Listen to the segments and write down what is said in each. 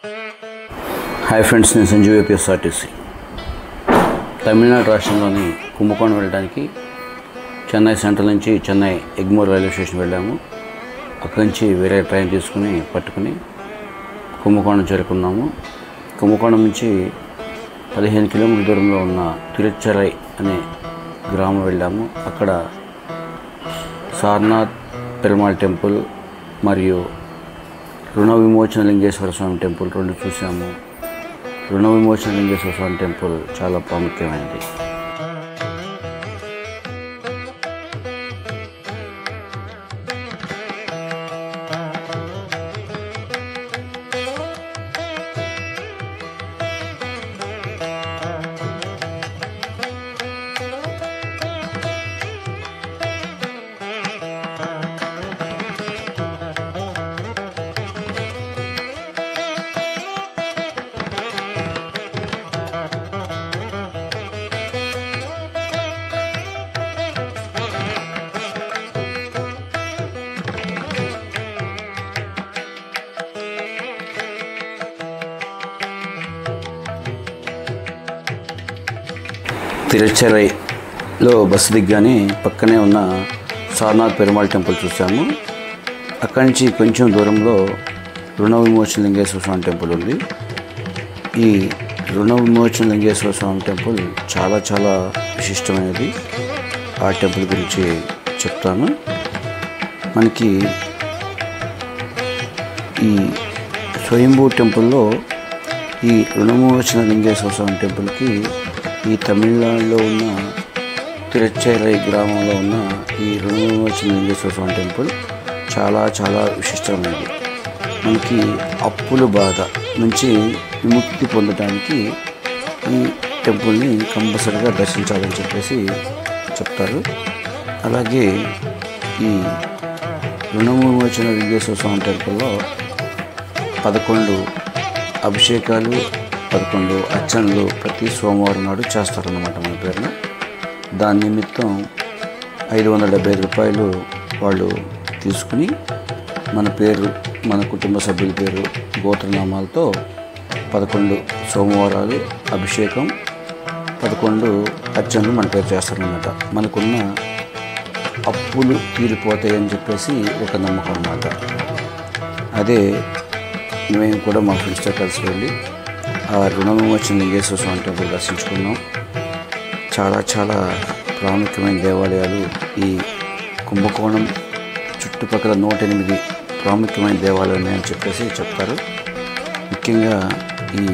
Hi friends, నేను Sanjeev APSRTC. Tamil Nadu రాష్ట్రంలోని కుంభకోణం వెళ్ళడానికి చెన్నై సెంట్రల్ నుంచి చెన్నై ఎగ్మోర్ రైల్వే స్టేషన్ వెళ్ళాము. అక్కడి నుంచి వేరే ట్రైన్ పట్టుకుని కుంభకోణం చేరుకున్నాము. కుంభకోణం నుంచి 15 కిలోమీటర్ల దూరంలో ఉన్న తిరుచెరై అనే గ్రామం వెళ్ళాము. అక్కడ సారనాథ్ పెరుమాళ్ టెంపుల్ మరియు రుణ విమోచన లింగేశ్వర స్వామి టెంపుల్ రెండు చూసాము. రుణ విమోచన లింగేశ్వర స్వామి టెంపుల్ చాలా ప్రాముఖ్యమైనది. తిరుచెరైలో బస్సు దిగ్గానే పక్కనే ఉన్న సారనాథ్ పెరుమాళ్ టెంపుల్ చూసాము. అక్కడి నుంచి కొంచెం దూరంలో రుణ విమోచన లింగేశ్వర స్వామి టెంపుల్ ఉంది. ఈ రుణ విమోచన లింగేశ్వర స్వామి టెంపుల్ చాలా చాలా విశిష్టమైనది. ఆ టెంపుల్ గురించి చెప్తాను. మనకి ఈ స్వయంభూ టెంపుల్లో ఈ రుణ విమోచన లింగేశ్వర స్వామి టెంపుల్కి ఈ తమిళనాడులో ఉన్న తిరుచెరై గ్రామంలో ఉన్న ఈ రుణ విమోచన లింగేశ్వర స్వామి టెంపుల్ చాలా చాలా విశిష్టమైనది. మనకి అప్పుల బాధ నుంచి విముక్తి పొందడానికి ఈ టెంపుల్ని కంపల్సరీగా దర్శించాలని చెప్పేసి చెప్తారు. అలాగే ఈ రుణ విమోచన లింగేశ్వర స్వామి టెంపుల్లో 11 అభిషేకాలు 11 అర్చనలు ప్రతి సోమవారం నాడు చేస్తారన్నమాట మన పేరున. దాని నిమిత్తం 575 రూపాయలు వాళ్ళు తీసుకుని మన పేరు, మన కుటుంబ సభ్యుల పేరు, గోత్రనామాలతో 11 సోమవారాలు అభిషేకం 11 అర్చనలు మన పేరు చేస్తారన్నమాట. మనకున్న అప్పులు తీరిపోతాయని చెప్పేసి ఒక నమ్మకం అన్నమాట. అదే మేము కూడా మా ఫ్రెండ్స్తో కలిసి వెళ్ళి ఆ రుణ విమోచన లింగేశ్వర స్వామి టెంపుల్ దర్శించుకున్నాం. చాలా చాలా ప్రాముఖ్యమైన దేవాలయాలు ఈ కుంభకోణం చుట్టుపక్కల 108 ప్రాముఖ్యమైన దేవాలయాలు ఉన్నాయని చెప్పేసి చెప్తారు. ముఖ్యంగా ఈ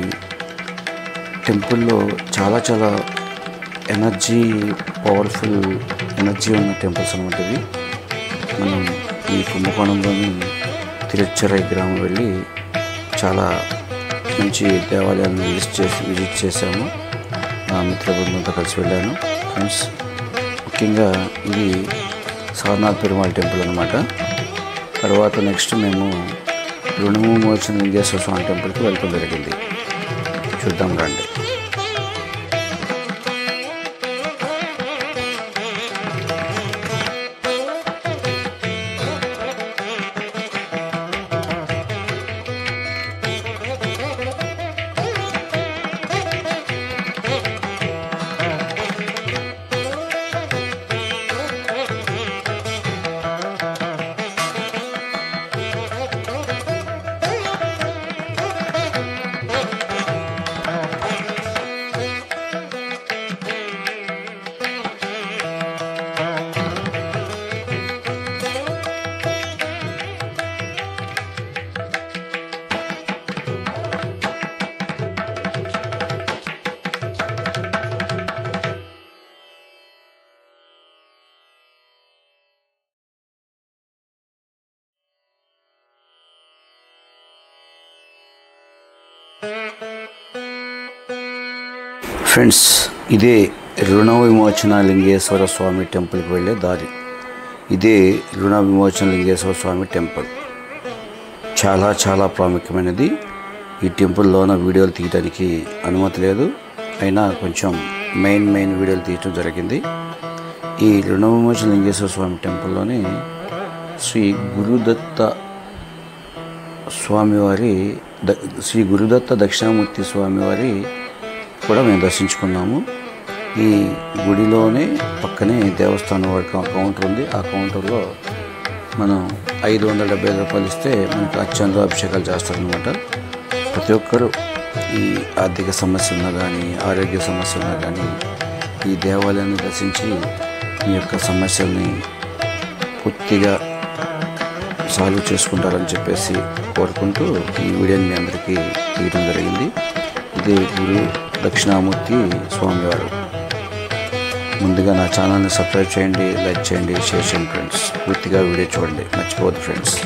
టెంపుల్లో చాలా చాలా పవర్ఫుల్ ఎనర్జీ ఉన్న టెంపుల్స్ అన్నమాట ఇవి. మనం ఈ కుంభకోణంలోని తిరుచెరై గ్రామం వెళ్ళి చాలా మంచి దేవాలయాలను విజిట్ చేశాము. మా మిత్ర బృందంతో కలిసి వెళ్ళాను. ఫ్రెండ్స్, ముఖ్యంగా ఇది సారనాథ్ పెరుమాళ్ టెంపుల్ అన్నమాట. తర్వాత నెక్స్ట్ మేము రుణ విమోచన లింగేశ్వర స్వామి టెంపుల్కి వెళ్ళడం జరిగింది. చూద్దాం రండి. ఫ్రెండ్స్, ఇదే రుణ విమోచన లింగేశ్వర స్వామి టెంపుల్కి వెళ్ళే దారి. ఇదే రుణ విమోచన లింగేశ్వర స్వామి టెంపుల్ చాలా చాలా ప్రాముఖ్యమైనది. ఈ టెంపుల్లోన వీడియోలు తీయడానికి అనుమతి లేదు, అయినా కొంచెం మెయిన్ వీడియోలు తీయడం జరిగింది. ఈ రుణ విమోచన లింగేశ్వర స్వామి టెంపుల్లోని శ్రీ గురుదత్త స్వామివారి శ్రీ గురుదత్త దక్షిణామూర్తి స్వామి వారి కూడా మేము దర్శించుకున్నాము. ఈ గుడిలోనే పక్కనే దేవస్థానం వారి కౌంటర్ ఉంది. ఆ కౌంటర్లో మనం 575 రూపాయలు ఇస్తే మనకు అర్చనలు అభిషేకాలు చేస్తారనమాట. ప్రతి ఒక్కరూ ఈ ఆర్థిక సమస్య ఉన్నా కానీ, ఆరోగ్య సమస్య ఉన్నా కానీ ఈ దేవాలయాన్ని దర్శించి మీ యొక్క సమస్యల్ని పూర్తిగా సాల్వ్ చేసుకుంటారని చెప్పేసి కోరుకుంటూ ఈ వీడియోని మీ అందరికీ తీయడం జరిగింది. ఇది గురు దక్షిణామూర్తి స్వామివారు. ముందుగా నా ఛానల్ని సబ్స్క్రైబ్ చేయండి, లైక్ చేయండి, షేర్ చేయండి ఫ్రెండ్స్. పూర్తిగా వీడియో చూడండి, మర్చిపోవద్దు ఫ్రెండ్స్.